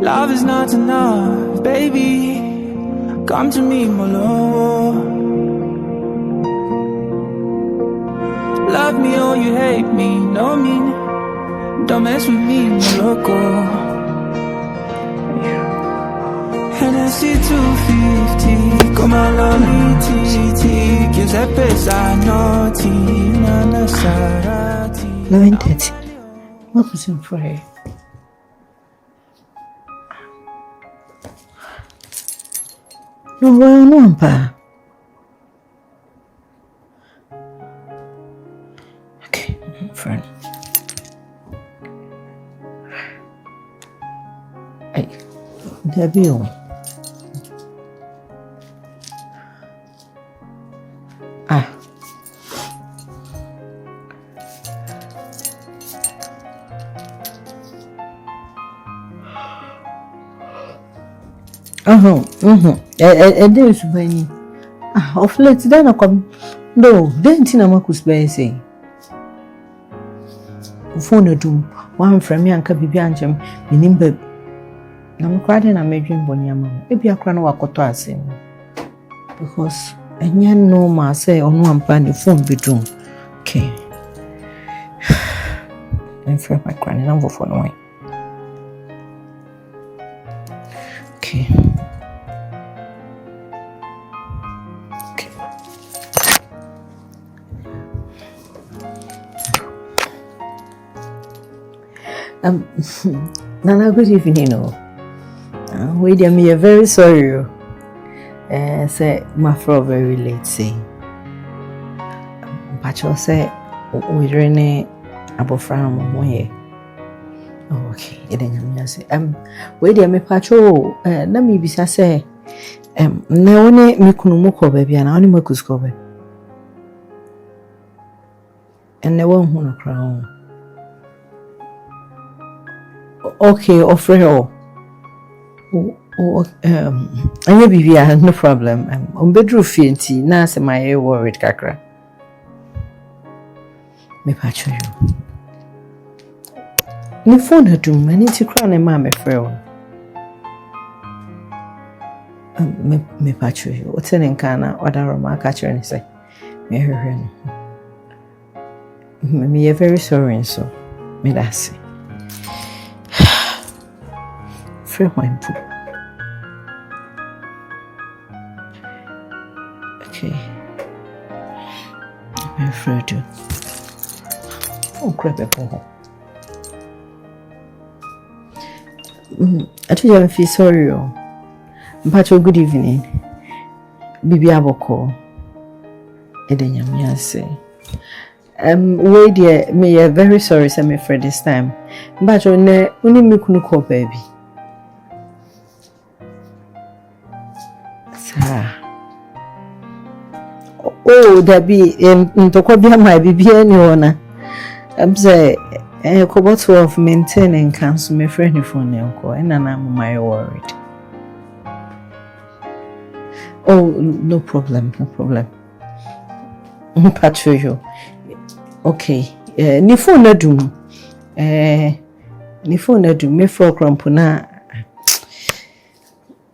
Love is not enough, baby. Come to me, my love. Love me or you hate me, know me. Don't mess with me, my loco. Hennessy 250, come on, lonely TT. Giuseppe Zanotti, Nana Sarati. 9:30. What was in prayer? No, well, no, pa. Okay, friend. Hey, Debbie. There's many. Of late, then I come. No, then Tina Marcus Bay say. Phone doom, one from me and Cabby Biancham, meaning babe. I'm crying and making Bonyama. Maybe I cry no wakoto sing. Because and you know, ma say on one plan the phone bedroom. Okay. I'm afraid my crying number for no way. Okay. Nana, good evening. We dear me, very sorry. Say my friend very late. Say, Pacho say we rene about from Moye. Okay, then say we dear me Pacho. Na me bisa say na one me kunu moko baby na one me kusko baby. And ne won hu na crown. Okay, offer her. I be no problem. On bedroom fienti, na se my worried kakra. Me patch you. Me phone her to I need to crown a mamma friend. Me patch you. What's an encana or the remark catcher and say, me her. Me are very sorry and so. Me that say. Wine pool. Okay. I'm afraid to. Oh, crap, I told you I feel sorry. But good evening. Bibi Aboko. Edenya me say. Wait dear, me are very sorry, sir, me for this time. But only me couldn't call baby. Oh, that be to copy my baby anyone. Say, about 12 maintaining cancel my friend phone uncle, and I'm my worried. Oh, no problem, no problem. Patrio. Okay, ni phone na dum. Ni phone na dum me for crampona.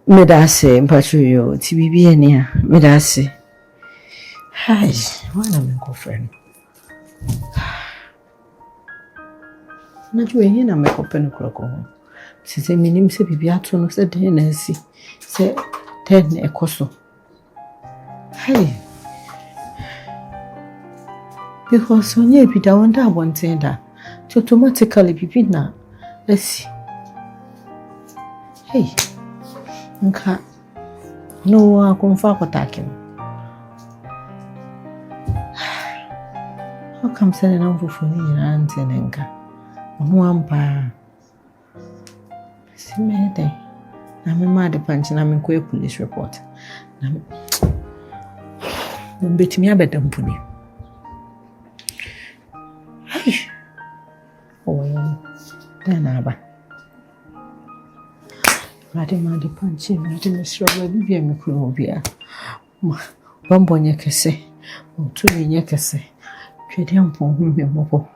Me da se patrio, ti bibi enia, me da se. Hi, why am I friend? Najua hii na mekopeni kurako. Sise minim se bibi atu no se den na si. Se ten ekoso. Hi. Because when you be da wonder one thing that automatically bibi na let's see. Hey. Nka no akonfa kotakin. How come sending out for me and Tenenka? One pa. See me day. I'm mad punch and I'm in police report. I'm bet me a better pony. Oh, then Abba. Madame punch him, let him struggle, be a microbia. Bombonia case, or 2 years. Twediampo me mobo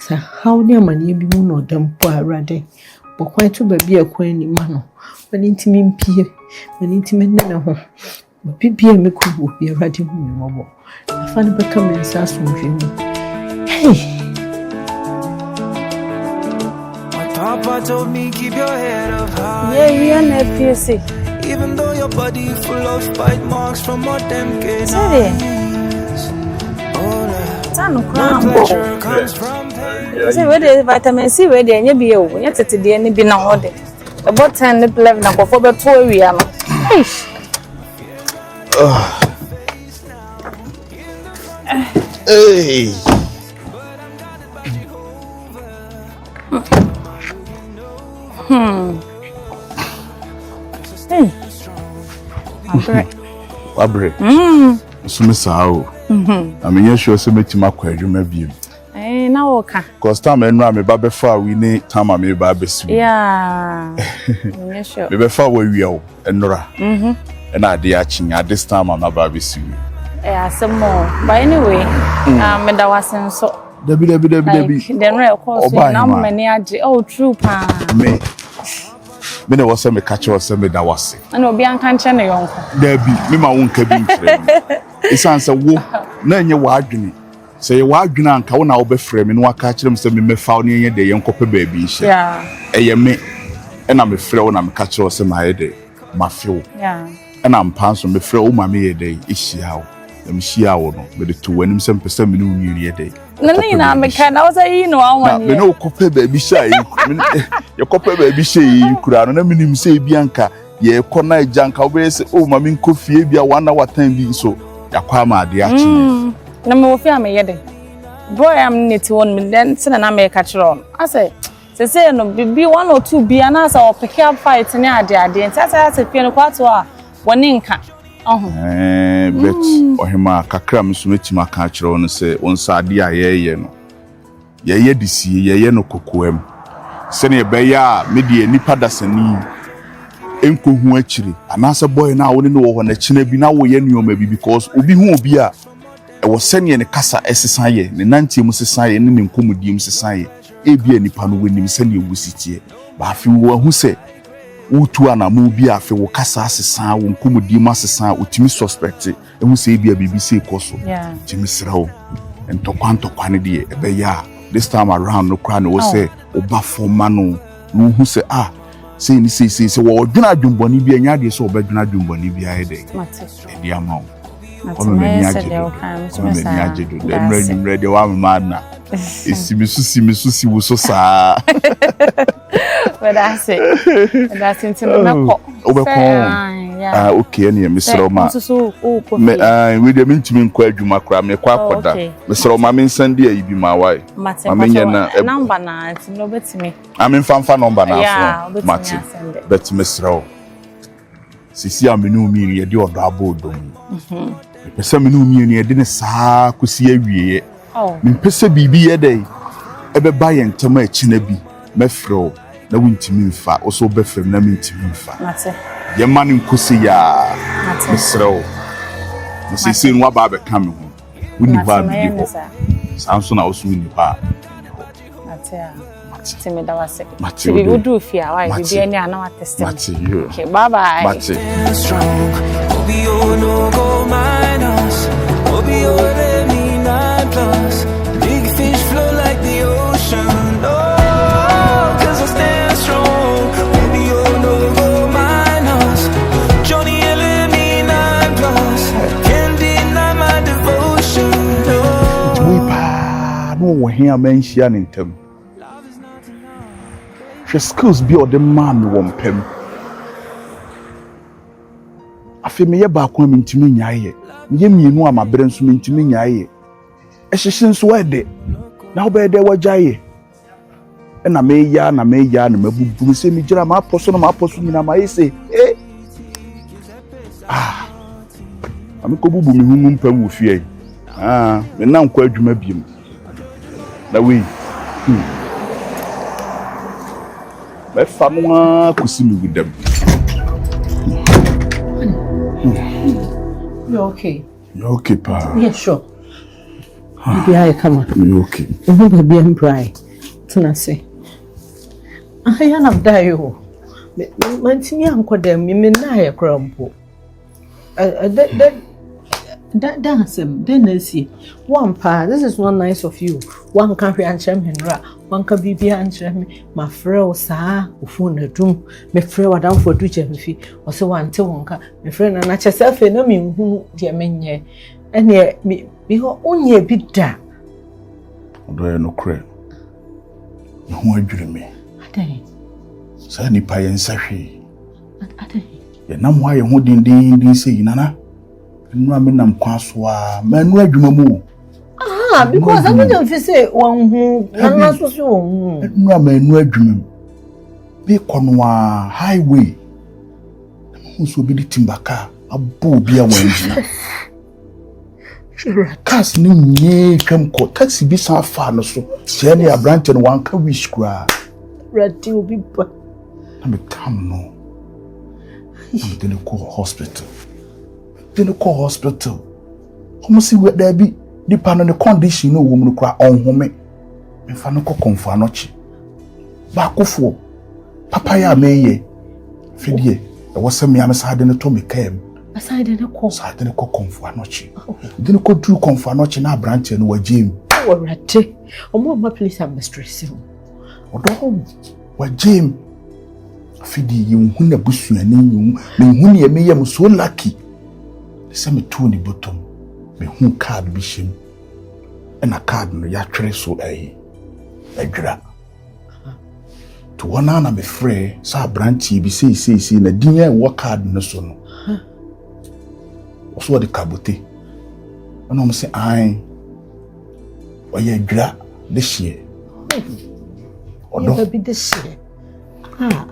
Sa how near money be moon or them poor rather. But quite to be a queen in mano. When intimate peer, when intimate never. But PPM me could be a ratty woman. I find becoming sass from dreaming. Hey! Papa told me keep your head up high. Yeah, we are not PSC. Even though your body full of bite marks from what them kids. Sorry. No pleasure comes from pain. Say where the vitamin C where the any be o. Yet to the any be na ode. About 10 the 11 na go for be 2 area no. Hey. Wabre. So me sao. I mean you sure say metima kwa adwuma biem. Na woka. Cause time enu me ba be fa we ni time me ba be su. Yeah. You sure. Me be fa we wi o enora. And ade achinya this time am ba be su. Some more. But anyway, me da wasen so. Debi. Then re course na many age. Oh true pa. Me ne was me catch us me da wase. And obi an kan che ne yonko. Debi, me ma won ka bi mfre. Isan se wo na enye wa adwene. Se ye wa adwene anka wo na wo be frɛ me no aka kyerɛ me se me mefa ne enye de ye nkɔpɛ ba bi nhye. Yeah. Eye me na me frɛ wo na me ka kyerɛ se ma ye de ma fewo. Yeah. Na mpa so me frɛ wo ma me ye de ehia wo. Na me hia wo no me de to wanim se mpɛ me no nwiri ye de. Na me ka na wo say yi no anwan. Me no kopɛ ba bi hye ye kopɛ ba bi hye yi kura no na minim se bi anka ye kɔna agyanka wo be se o ma me nkofie bia wana watan bi so yakwa ma ade achi na me wo fi am ye de boy am neti won me then se na me ka kire on I say no bi 1 or 2 bi ana sa o pick up fight ne ade ntasa se pie no kwato a woni nka bet ohima kakra me so metima ka kire on se onsa ade a ye no ye disi ye no kokoam se ne be ya me de nipa dasani enkohu akiri anasa boy na woni no wo na kina bi na wo ye nuoma bi because obi hu obi a e wo sene ne kasa esesan ye ne nantie mu sesan ye ne ne nkomudi mu sesan ye ebi anipa no wonim sene ewusitie ba afi wo hu se utu ana mu bi afi wo kasa sesan wo nkomudi mu sesan otimi suspect ehu se ebi a bibi se koso timi srawo entokwa ne de e be ya this time around no kra no wo se oba forma no no hu se say ni say wo dwuna adwumboni bi anya de so obadwuna adwumboni bi aye de e di ama wo o me nya ajedo dem ready wa ma na esimisu wo so saa but that's into me ko okay ni misro ma me we de mintimi nkwa adwuma kra me kwa akoda misro ma me nsande ayi bi ma wai ma me nya na number na ti no betimi amen fanfa number na afo mati bet misro sisi amenu mi ni de odo abodom pese amenu mi ni de ne saa kusi awie me pese bibi ye dey ebe ba ye ntama akina bi mefro na wintimi mfa oso befem na mintimi mfa mate ye man nkusi ya misro sisi nwa ba be kam ho wuni ba bi ho sanso na oso wuni ba mate Timmy da wase. Tibi udu fia why bibi eni ana wa testing. Okay, bye bye. Obi o no go minus. Obi o let me not plus. Big fish flow like the ocean. Oh, 'cause I stand strong. Obi o no go minus. Johnny let me not plus. Can't deny my devotion. No, we here mention in them. Skills be or the man won pem. Afi me ye ba kwa me ntimi nyaaye. Me ye mienu ama bere nso me ntimi nyaaye. Ehyehyɛ nso wa de. Na wo be de wajaye. Na me ya na mabubu se me gira ma aposo nyina ma yese. Ami ko bubu me humu mpam wo fie. Me na nkwa adwuma biem. Na we. My family kusi me with them. You're okay. You're okay, pa. Yeah, sure. Bibi I come. Okay. Baby I'm bright. Tuna say. I am die you. Mantimi anko dem me na ye krampo. That's him. Then they see one pa. This is not nice of you. One can be answer me ra. One can be answer me. My friend sa phone the room. My friend wa down for do jefi. O se one te one ka. My friend na cha self na me hu de menye. Ene me ho onye bi da. Odo no kre. Me ho adwire me. Adai. Sa ni pa yen sahwe. Adai. Ye nam wa ye ho din sei nana. No me nam kwasoa manu adwuma mu. Ah, because I don't feel say one who na so so won. No manu adwuma. Be konwa highway. Mo so bi di timbaka abo bi a wanjina. Cars ni nye twam ko taxi bi san fa no so. Se ne abrante no wan ka wish kra. Ready obi ba. Na me come no. I'm going to call hospital. Then the call hospital. Come see what there be. Depend on the condition no woman cry on home. Me fa no ko konfa no chi. Ba kofo. Papa ya meye. Fidie. E wo se me am sa de no to me kem. Aside the call. Sa de no ko konfa no chi. Then ko true konfa no chi na branch no wa jim. Oh rete. Omo ma please am stress you. Odo wa jim. Fidie you hu na busuani you. Me hu ne me yam so lucky. Se me tu ni bottom. Me hu card bi shim. And a card no ya twere so adwira. To wana na me frɛ sa branch bi sei na din ya wo card no so no. So the kabote. Ono mo se ai. Oye adwira this year. Odo be this year.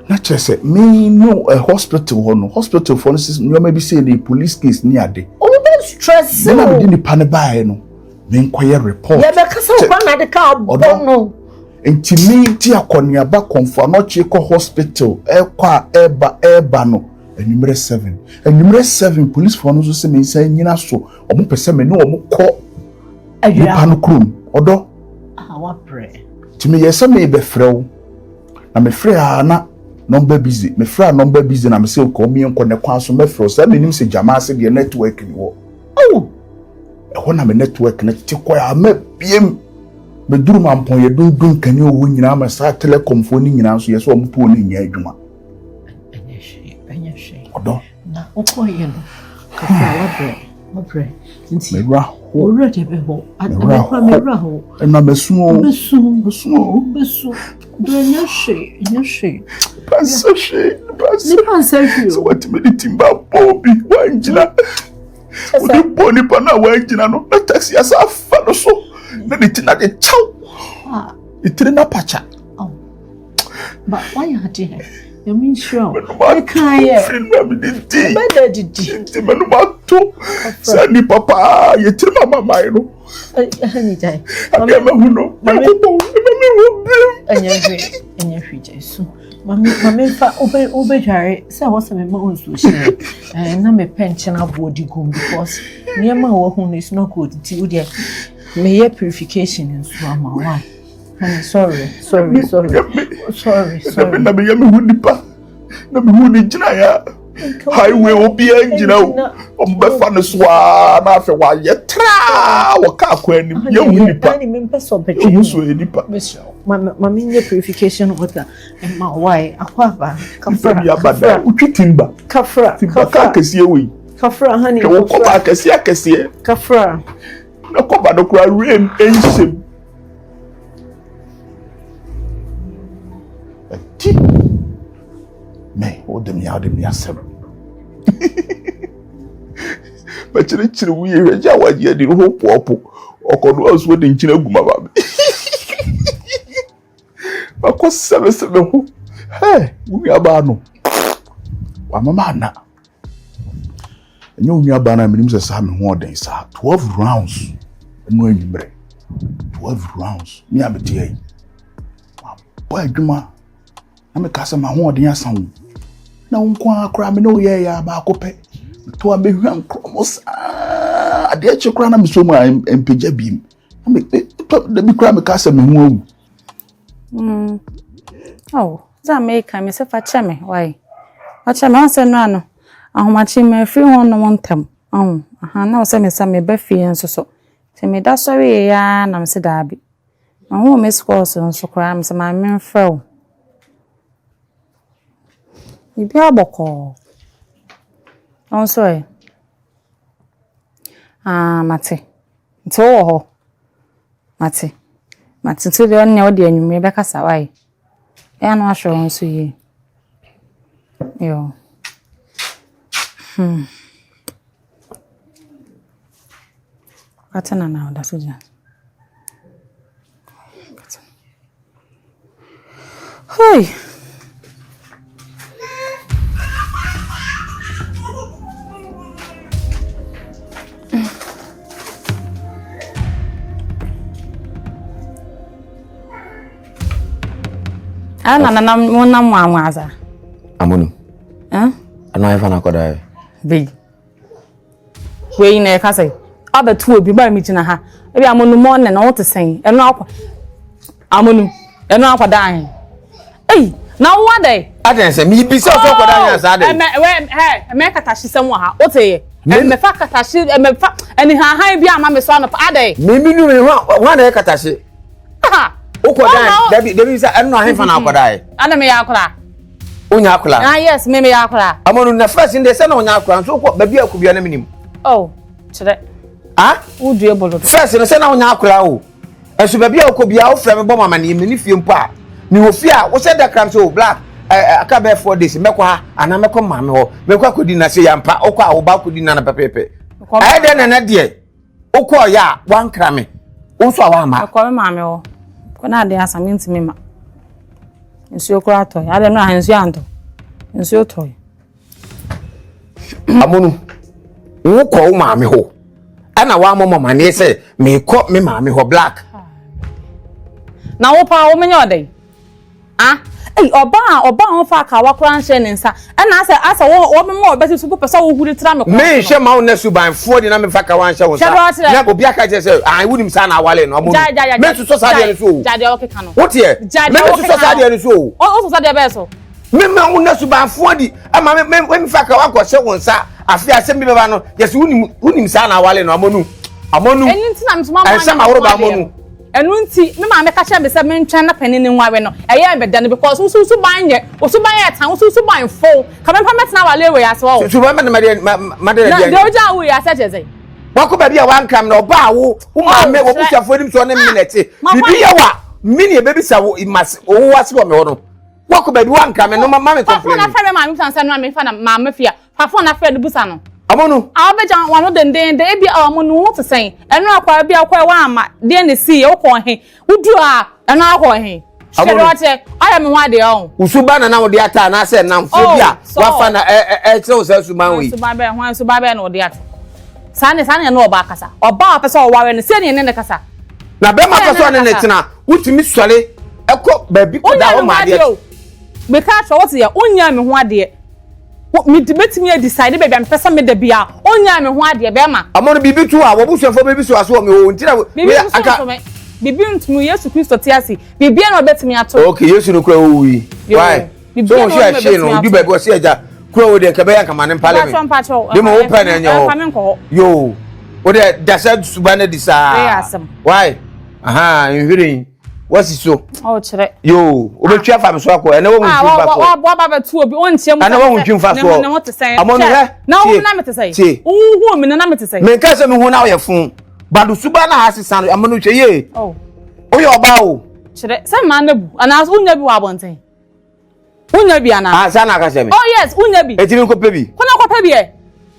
Na chese me no a hospital ho no. Hospital for instance no maybe say the police case ni ade. Oh don't stress. Na be di pa ne bae no. Me nkoye report. Ya be kasa kwa na de ka bono. Intimi ti akoniaba konfa no che ko hospital kwa eba no enumere 7 police for no so se me say nyina so omo pese me no omo ko ayira no krom odo wa pre timi yesa me be frew na me frɛ na number busy me frɛ number busy na me say ko mi enko ne kwa so me frɛ so me nim se jama se de network ni wo oh e ho na me network na ti ko ya me biem me duru mampon ye dundun kani owo nyina ma sa telecom fo ni nyina so ye so ompo ni nya adwuma anya hwe odo na okoye no ka fa wa bre nti me ra ora de be ho me ra ho na besu anya hwe panso so what me di timba bobi wanjina odi boni pa na wanjina no na taxi asa fa no so na de tina de chow itire na pacha but why you had here you mean sure I can't feel me di better di me no mato sani papa ye tire mama no any time mama hu no mama anya hwe jesu mama fa obejare say what say me ma so share na me pension abodi gum because niam a wo hu is not good ti wo dey me purification in so am why I'm sorry na me yam hu nipa na me hu ni gina ya highway obi engina o mbefa no so na afa wa ye tra wo ka akwanim ye hu nipa ani me mpeso betu o so nipa mama nye purification water ma why akwaba kafra ya bada utwitimba kafra ka kese we kafra hani ko ba kese kafra na ko ba do kura rem enhyem ati me o dem ya sem ba chire wuye reja waje di ho popo okodo aso de nchina guma ba ba ko sebe ho wuya ba no wa mama na enyo wuya ba na minim se sa me ho den sa 12 rounds no anwumre 12 rounds mi abeti ai ba adwuma na me kasa ma ho den asan na nko akra me no ye ya ba akopɛ to abehwam kromos ade akye kra na me so mu empagya bim The big me cast me. Oh, that make me say for cheme. Why? Watch me answer no. Ahomachi me free one no one time. Now say me some me befi and so. Say me that sorry ya na me say dabi. Who miss calls and so cry am say my men fell. You be aboko. Oh sorry. Mate. Nti wo ho. Mate to the only odi anwume be kasa wai. E no ahwe won so yi. Yo. Katana na oda soja. Hey. Na mona mwaza. Amonu. Ana efa na koda e. Big. We na ka say. Abetu obi ba mi gina ha. E bi amonu mo na what sen. Eno akwa. Amonu. Eno akwa dan. Eh, na wo dey. Aden se mi bi se so koda yan sa dey. Me katashi sem wo ha. What ye? Me fa katashi me fa eni han bi ama me so no pa dey. Me nu me ho na katashi. Ha. Ukodan Debbie say eno ahefa na akoda e. Ana me yakora. Onya akola. Yes, me yakora. Amonu na first in the say na onya akola so ko baby akubia na minim. Oh, chere. Who do you bolo? First in say na onya akola o. Enso baby akubia wo frɛ me bɔ mama ne me fie mpo a. Me wo fie a wo say da kram so black aka be 4 days mekɔ ha ana mekɔ mama ho. Mekɔ akodi na se yampa okɔ a wo ba akodi na pepepe. Aye de na de. Okɔ ya wan kra me. Wo so a wa ma. Akɔ me mama ho. Kona de asami ntimi ma. Nsuo kura toy. Ade no ahansu anto. Nsuo toy. Amonu. Wo ko wo maame ho. Ana wa mama ne say me ko me maame ho black. Na wo pa wo menye odai. Oba ho fa ka wa kura nche ne nsa. Ana asa wo me mo obesi super pesa wo huri tra me ko. Me hye ma wo na suban fo de na me fa ka wa nche wo nsa. Na obi aka je say wunim sa na awale no Amonu. Me to so sa de so. Jade o keka no. What here? Me to so sa de so. O so sa de be so. Me ma wo na suban fo di ama me fa ka wa ko hye wo nsa. Afi asem bi beba no. Yes wunim sa na awale no Amonu. Eni nti na me ma ma ma wo ba Amonu. Enu nti me ma me ka kya be se me ntwan na pani ne nwawe no eye be dane because so banye tan so ban fo ka me pa metna wale we ase wo so ba me na de oja wo ya se jeze wako ba bia wan kam na oba wo ma me wo busiafo nim so na minute bibi ya wa mini e bebi sa wo imas wo wase wo me ho no wako ba bi wan kam no ma me complain na fa me ma me san no me fa na ma me fia fa fo na fa de busa no Amonu abeja wano den e bia Amonu wo te sen enu akwa bia akwa wa ama de ne si wo ko he wudu a enu akwa he shede wate aya me ho ade on usuba na wo de ata na se na mfo bia wa fa na che wo sa suman we suba be na wo de ata sane no oba kasa oba pesa o wawe ne se ne kasa na be ma pesa ne tena wutimi sole ekọ baby ko da o ma de me ka cho wote ya onya me ho ade me betimi decide baby am pesa me da bia onya me ho ade be ma Amonu bibi tu a wo busuafo baby so aso me o ntira we aka bibi ntunu Yesu Kristo tiasi bibi na betimi ato okay Yesu no kura wo wi why so wo share no di baby o se eja kura wo de ka be yanka manen parliament de mo open na nyo yo wo de dasa subana disa why nhwirin what's so oh chere yo obetwa fa me so akọ ene wo ntwi fa so wa ba tu obi on tiam ana wo ntwi fa so Amonu he na wo na metesai hu mi na metesai me ka se me hu na wo ye fun badu suba na hasisan Amonu hwe ye oh o ye oba o chere se ma na bu ana unya bi wa bonten unya bi ana sa na ka se me oh yes unya bi etimi ko pebi kuna ko pebi e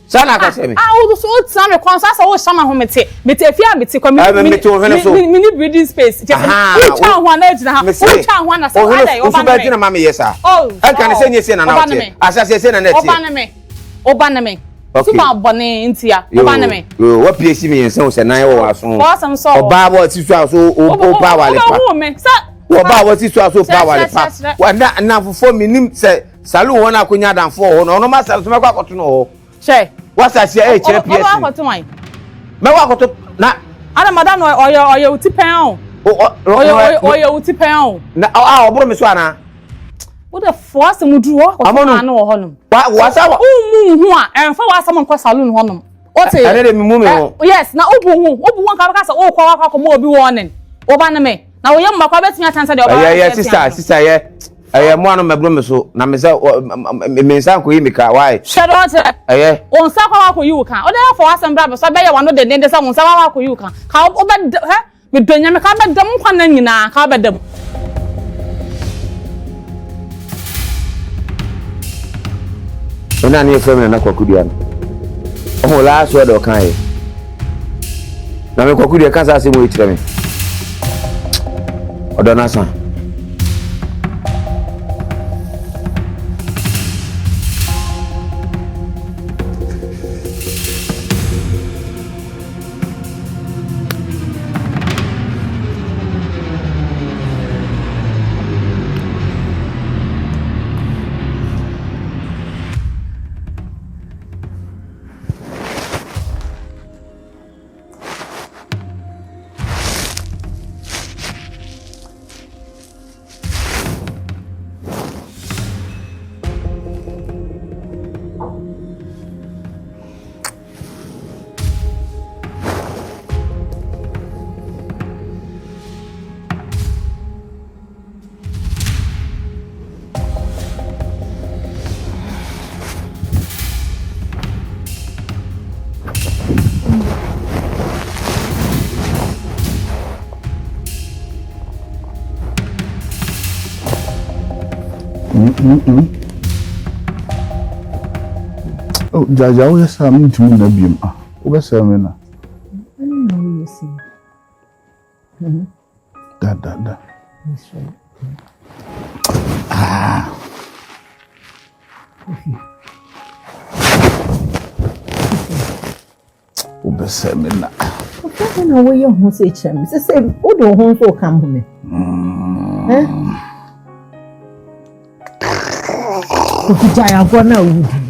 sa na ka se me wo so tsa me kon sa wo shama ho mete afia mete kwa mini breeding space je wo twa ho na ejina ha wo twa ho na sa ada yo ba na ma me yesa an kan se nye se na na ote asase se na na tie oba na me suba bone ntia oba na me wo piesi me yense wo se nan wo aso oba wo ti so aso o pa wale pa oba wo ti so aso pa wale pa wa na fofo minim se salu wona akonya danfo ho no ma salu me kwa akoto no ho che wasa sia chere piesi oba akoto wan me wa akoto na Ana madam no oye uti pen oye uti pen na obro me so ana wo the force mudu ho ko na no ho nom wa sa wa hu a enfa wa asam nko salon ho nom o te ane de me ho yes na obu nka ka sa o kwa mo obi warning oba na me na wo yem makwa betimi atansa de oba yeah sister yeah mo anu mebro me so na me say me nsan ko yi me ka why shadow on sa kwa ko yi ka o dey for asem bra so be ye wano de say on sa kwa ko yi ka o be me donya me ka be dam kwa na nyina ka be dam ona ni efem na kwakudia o la so do kan yi na me kwakudia kan sa se mo yitire me odona san Oh, Jaja, we are coming to me, Nabium. Over Sermon. I don't know who you see. That. That's right. Over Sermon. I know where your home say, Chum. Say, who do home so come home? Jaya, go now.